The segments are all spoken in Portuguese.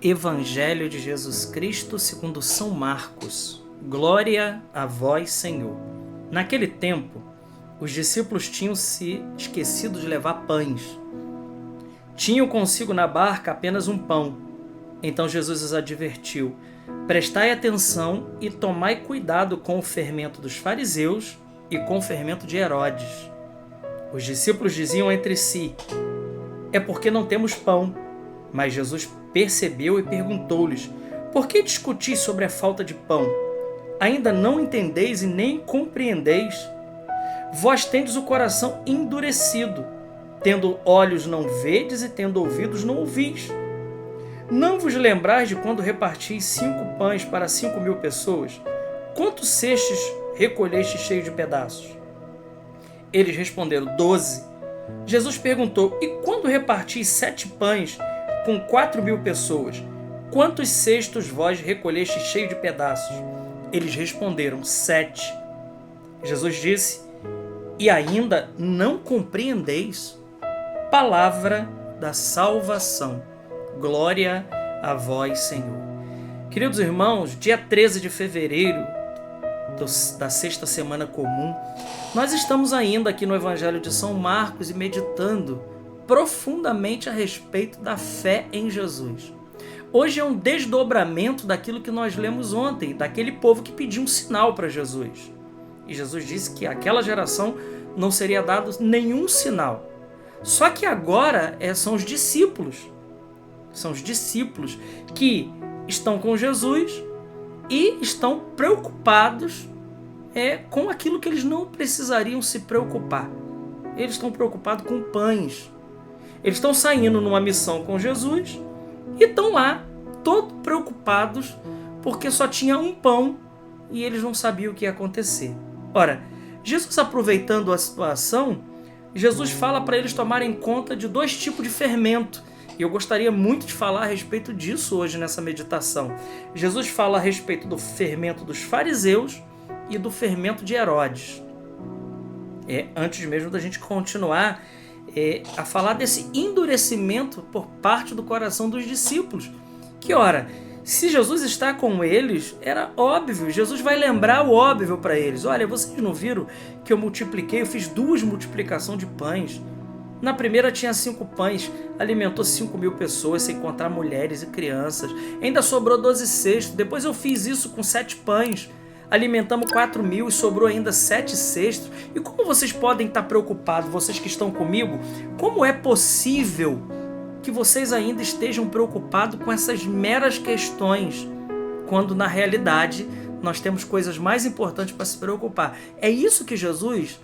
Evangelho de Jesus Cristo segundo São Marcos. Glória a vós, Senhor. Naquele tempo, os discípulos tinham se esquecido de levar pães. Tinham consigo na barca apenas um pão. Então Jesus os advertiu: prestai atenção e tomai cuidado com o fermento dos fariseus e com o fermento de Herodes. Os discípulos diziam entre si: é porque não temos pão. Mas Jesus percebeu e perguntou-lhes: por que discutis sobre a falta de pão? Ainda não entendeis e nem compreendeis? Vós tendes o coração endurecido. Tendo olhos não vedes e tendo ouvidos não ouvis. Não vos lembrais de quando repartis 5 pães para 5.000 pessoas? Quantos cestos recolheste cheios de pedaços? Eles responderam: 12. Jesus perguntou: e quando repartis 7 pães com 4.000 pessoas, quantos cestos vós recolheste cheio de pedaços? Eles responderam: 7. Jesus disse: e ainda não compreendeis? Palavra da salvação. Glória a vós, Senhor. Queridos irmãos, dia 13 de fevereiro da sexta semana comum, nós estamos ainda aqui no Evangelho de São Marcos e meditando profundamente a respeito da fé em Jesus. Hoje é um desdobramento daquilo que nós lemos ontem, daquele povo que pediu um sinal para Jesus. E Jesus disse que àquela geração não seria dado nenhum sinal. Só que agora são os discípulos. São os discípulos que estão com Jesus e estão preocupados com aquilo que eles não precisariam se preocupar. Eles estão preocupados com pães. Eles estão saindo numa missão com Jesus e estão lá, todos preocupados, porque só tinha um pão e eles não sabiam o que ia acontecer. Ora, Jesus, aproveitando a situação, Jesus fala para eles tomarem conta de 2 tipos de fermento. E eu gostaria muito de falar a respeito disso hoje nessa meditação. Jesus fala a respeito do fermento dos fariseus e do fermento de Herodes. Antes mesmo da gente continuar a falar desse endurecimento por parte do coração dos discípulos. Que, ora, se Jesus está com eles, era óbvio, Jesus vai lembrar o óbvio para eles. Olha, vocês não viram que eu multipliquei, eu fiz 2 multiplicações de pães. Na primeira tinha 5 pães, alimentou 5.000 pessoas, sem contar mulheres e crianças. Ainda sobrou 12 cestos. Depois eu fiz isso com 7 pães. Alimentamos 4.000 e sobrou ainda 7 cestos. E como vocês podem estar preocupados, vocês que estão comigo? Como é possível que vocês ainda estejam preocupados com essas meras questões, quando na realidade nós temos coisas mais importantes para se preocupar? É isso que Jesus,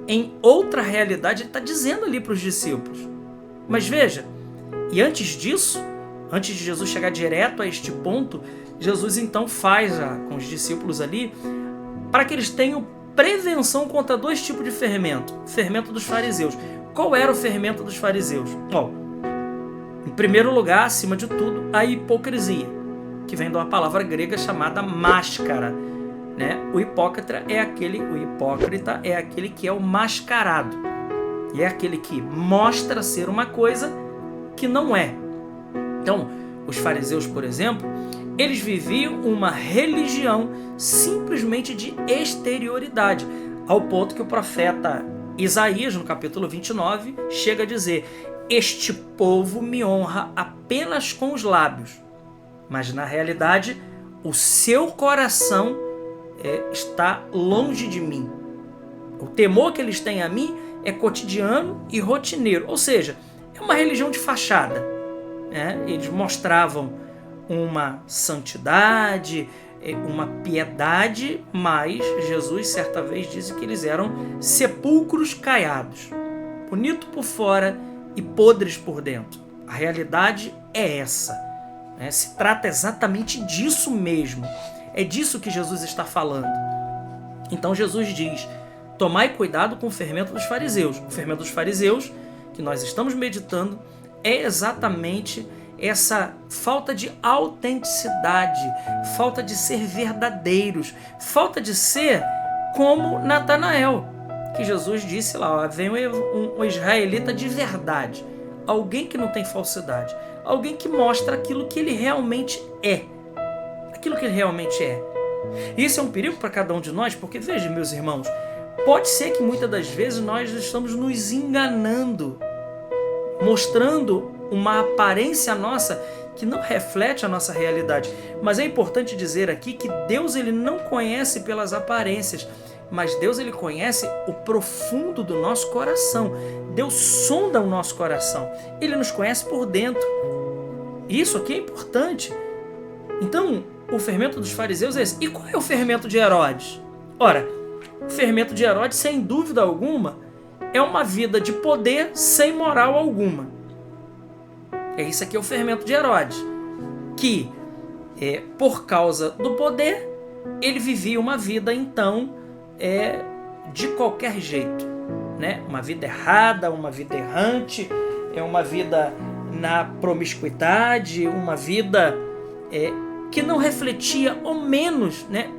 em outra realidade, está dizendo ali para os discípulos. Mas veja, e antes disso, antes de Jesus chegar direto a este ponto, Jesus então faz com os discípulos ali para que eles tenham prevenção contra 2 tipos de fermento. O fermento dos fariseus. Qual era o fermento dos fariseus? Bom, em primeiro lugar, acima de tudo, a hipocrisia, que vem de uma palavra grega chamada máscara. O hipócrita é aquele que é o mascarado. E é aquele que mostra ser uma coisa que não é. Então, os fariseus, por exemplo, eles viviam uma religião simplesmente de exterioridade, ao ponto que o profeta Isaías, no capítulo 29, chega a dizer: este povo me honra apenas com os lábios, mas na realidade o seu coração está longe de mim. O temor que eles têm a mim é cotidiano e rotineiro, ou seja, é uma religião de fachada. Eles mostravam uma santidade, uma piedade, mas Jesus certa vez disse que eles eram sepulcros caiados, bonito por fora e podres por dentro. A realidade é essa. Se trata exatamente disso mesmo. É disso que Jesus está falando. Então Jesus diz: tomai cuidado com o fermento dos fariseus. O fermento dos fariseus, que nós estamos meditando, é exatamente essa falta de autenticidade, falta de ser verdadeiros, falta de ser como Natanael, que Jesus disse lá: vem um israelita de verdade. alguém que não tem falsidade, alguém que mostra aquilo que ele realmente é. Aquilo que ele realmente é. E isso é um perigo para cada um de nós, porque veja, meus irmãos, pode ser que muitas das vezes nós estamos nos enganando, mostrando uma aparência nossa que não reflete a nossa realidade. Mas é importante dizer aqui que Deus ele não conhece pelas aparências, mas Deus ele conhece o profundo do nosso coração. Deus sonda o nosso coração. Ele nos conhece por dentro. Isso aqui é importante. Então, o fermento dos fariseus é esse. E qual é o fermento de Herodes? Ora, o fermento de Herodes, sem dúvida alguma, é uma vida de poder sem moral alguma. Isso aqui é o fermento de Herodes, que, por causa do poder, ele vivia uma vida, então, de qualquer jeito, né? Uma vida errada, uma vida errante, uma vida na promiscuidade, uma vida que não refletia, ou menos, né?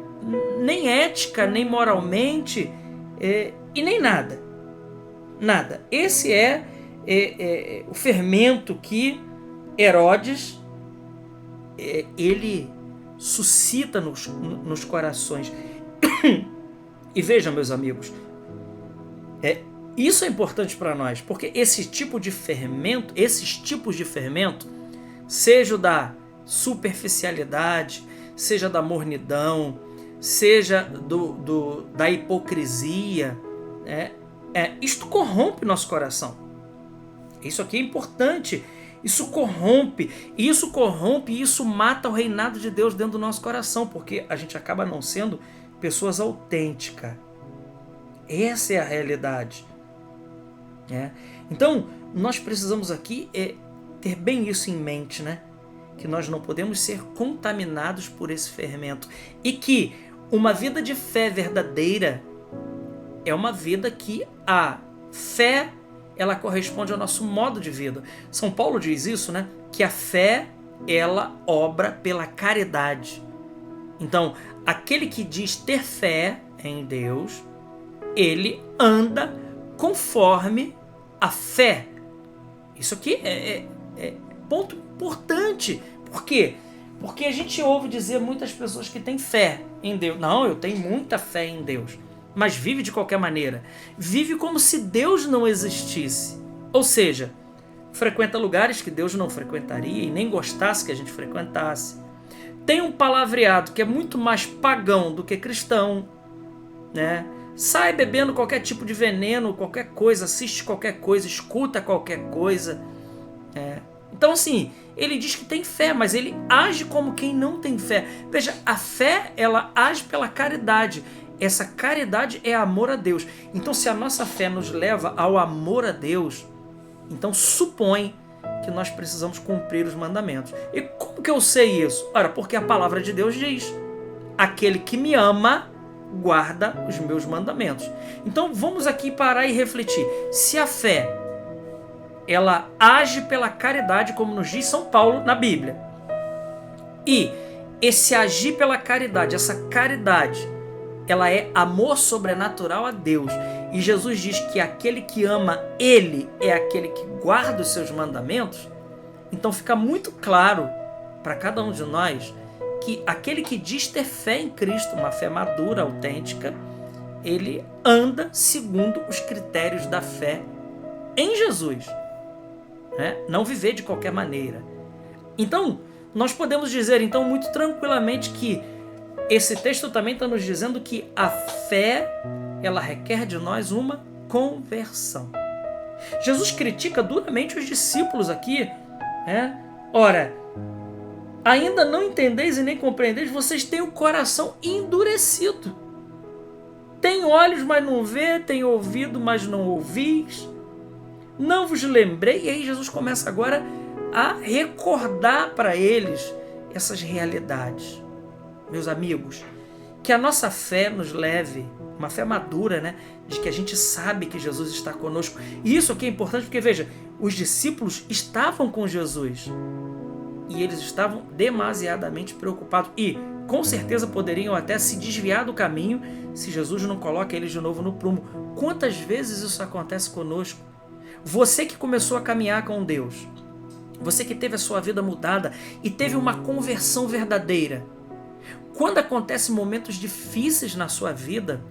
Nem ética, nem moralmente, e nem nada. Nada. Esse é o fermento que Herodes ele suscita nos corações. E vejam, meus amigos, isso é importante para nós, porque esses tipos de fermento, seja da superficialidade, seja da mornidão, seja da hipocrisia, isto corrompe nosso coração. Isso aqui é importante. Isso corrompe, e isso mata o reinado de Deus dentro do nosso coração, porque a gente acaba não sendo pessoas autênticas. Essa é a realidade. Então, nós precisamos aqui ter bem isso em mente, né? Que nós não podemos ser contaminados por esse fermento. E que uma vida de fé verdadeira é uma vida que a fé ela corresponde ao nosso modo de vida. São Paulo diz isso, né? Que a fé, ela obra pela caridade. Então, aquele que diz ter fé em Deus, ele anda conforme a fé. Isso aqui é ponto importante. Por quê? Porque a gente ouve dizer muitas pessoas que têm fé em Deus. Não, eu tenho muita fé em Deus. Mas vive de qualquer maneira. Vive como se Deus não existisse. Ou seja, frequenta lugares que Deus não frequentaria e nem gostasse que a gente frequentasse. Tem um palavreado que é muito mais pagão do que cristão, né? Sai bebendo qualquer tipo de veneno, qualquer coisa, assiste qualquer coisa, escuta qualquer coisa. Então, assim, ele diz que tem fé, mas ele age como quem não tem fé. Veja, a fé, ela age pela caridade. Essa caridade é amor a Deus. Então, se a nossa fé nos leva ao amor a Deus, então supõe que nós precisamos cumprir os mandamentos. E como que eu sei isso? Ora, porque a palavra de Deus diz: aquele que me ama, guarda os meus mandamentos. Então, vamos aqui parar e refletir. Se a fé, ela age pela caridade, como nos diz São Paulo na Bíblia, e esse agir pela caridade, essa caridade, ela é amor sobrenatural a Deus. E Jesus diz que aquele que ama Ele é aquele que guarda os seus mandamentos. Então fica muito claro para cada um de nós que aquele que diz ter fé em Cristo, uma fé madura, autêntica, ele anda segundo os critérios da fé em Jesus. Não viver de qualquer maneira. Então, nós podemos dizer então muito tranquilamente que esse texto também está nos dizendo que a fé, ela requer de nós uma conversão. Jesus critica duramente os discípulos aqui. Ora, ainda não entendeis e nem compreendeis, vocês têm o coração endurecido. Tem olhos, mas não vê, tem ouvido, mas não ouvis. Não vos lembrei. E aí Jesus começa agora a recordar para eles essas realidades. Meus amigos, que a nossa fé nos leve, uma fé madura, né? De que a gente sabe que Jesus está conosco. E isso aqui é importante porque, veja, os discípulos estavam com Jesus e eles estavam demasiadamente preocupados e, com certeza, poderiam até se desviar do caminho se Jesus não coloca eles de novo no prumo. Quantas vezes isso acontece conosco? Você que começou a caminhar com Deus, você que teve a sua vida mudada e teve uma conversão verdadeira, quando acontecem momentos difíceis na sua vida,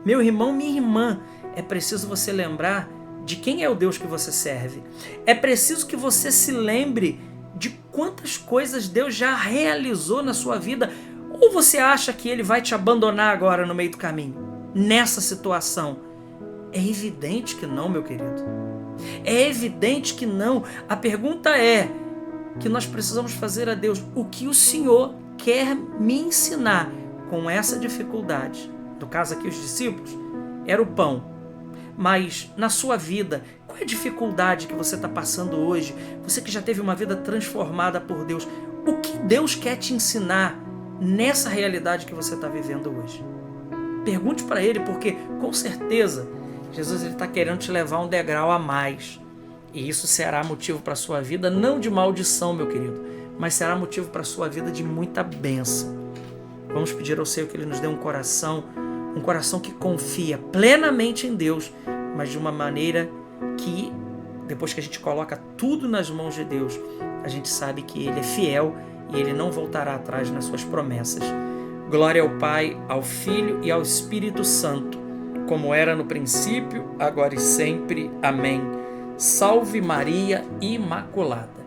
meu irmão, minha irmã, é preciso você lembrar de quem é o Deus que você serve. É preciso que você se lembre de quantas coisas Deus já realizou na sua vida. Ou você acha que Ele vai te abandonar agora no meio do caminho? Nessa situação? É evidente que não, meu querido. É evidente que não. A pergunta é que nós precisamos fazer a Deus: o que o Senhor quer me ensinar com essa dificuldade? No caso aqui, os discípulos, era o pão. Mas na sua vida, qual é a dificuldade que você está passando hoje? Você que já teve uma vida transformada por Deus, o que Deus quer te ensinar nessa realidade que você está vivendo hoje? Pergunte para Ele, porque com certeza Jesus está querendo te levar um degrau a mais. E isso será motivo para a sua vida, não de maldição, meu querido, mas será motivo para a sua vida de muita bênção. Vamos pedir ao Senhor que Ele nos dê um coração que confia plenamente em Deus, mas de uma maneira que, depois que a gente coloca tudo nas mãos de Deus, a gente sabe que Ele é fiel e Ele não voltará atrás nas suas promessas. Glória ao Pai, ao Filho e ao Espírito Santo, como era no princípio, agora e sempre. Amém. Salve Maria Imaculada.